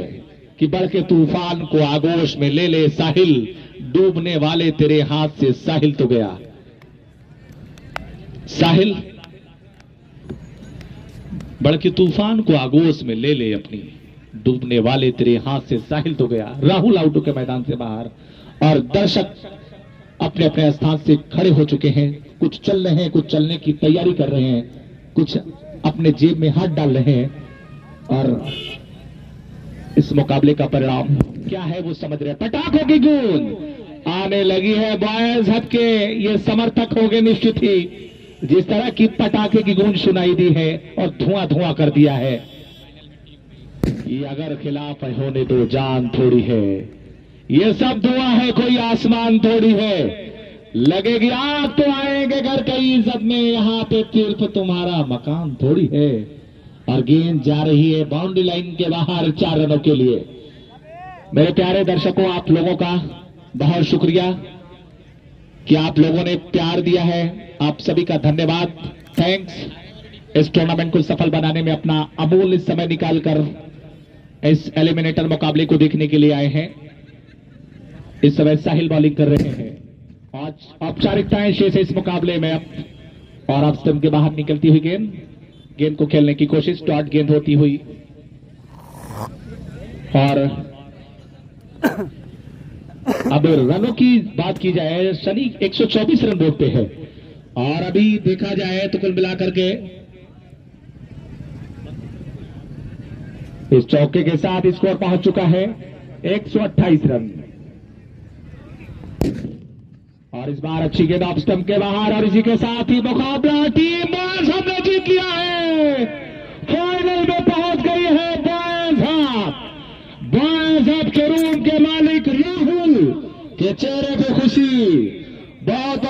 कि बढ़ के तूफान को आगोश में ले ले साहिल, डूबने वाले तेरे हाथ से साहिल तो गया। साहिल बढ़ के तूफान को आगोश में ले ले अपनी, डूबने वाले तेरे हाथ से साहिल तो गया। राहुल आउट के मैदान से बाहर और दर्शक अपने अपने स्थान से खड़े हो चुके हैं। कुछ चल रहे हैं, कुछ चलने की तैयारी कर रहे हैं, कुछ अपने जेब में हाथ डाल रहे हैं और इस मुकाबले का परिणाम क्या है वो समझ रहे हैं। पटाखों की गूंज आने लगी है बॉयज हब के ये समर्थक हो गए निश्चित ही, जिस तरह की पटाखे की गूंज सुनाई दी है और धुआं धुआं कर दिया है। ये अगर खिलाफ होने दो जान थोड़ी है, ये सब धुआं है, कोई आसमान थोड़ी है। लगेगी आग तो आएंगे घर कई इज्जत में, यहाँ पे सिर्फ तुम्हारा मकान थोड़ी है। और गेंद जा रही है बाउंड्री लाइन के बाहर 4 रनों के लिए। मेरे प्यारे दर्शकों, आप लोगों का बहुत शुक्रिया कि आप लोगों ने प्यार दिया है, आप सभी का धन्यवाद, थैंक्स। इस टूर्नामेंट को सफल बनाने में अपना अमूल्य समय निकालकर इस एलिमिनेटर मुकाबले को देखने के लिए आए हैं। इस समय साहिल बॉलिंग कर रहे हैं। आज औपचारिकताएं शेष है इस मुकाबले में अब और अब स्टंप के बाहर निकलती हुई गेंद को खेलने की कोशिश, डॉट गेंद होती हुई और अब रनों की बात की जाए, शनि 124 रन बोर्ड पे है और अभी देखा जाए तो कुल मिलाकर के इस चौके के साथ स्कोर पहुंच चुका है 128 रन। और इस बार अच्छी गेंद ऑफ स्टंप के बाहर और इसी के साथ ही मुकाबला टीम बॉयज हब ने जीत लिया है, फाइनल में पहुंच गई है बॉयज हब। बॉयज हब के रूम के मालिक राहुल के चेहरे पे खुशी बहुत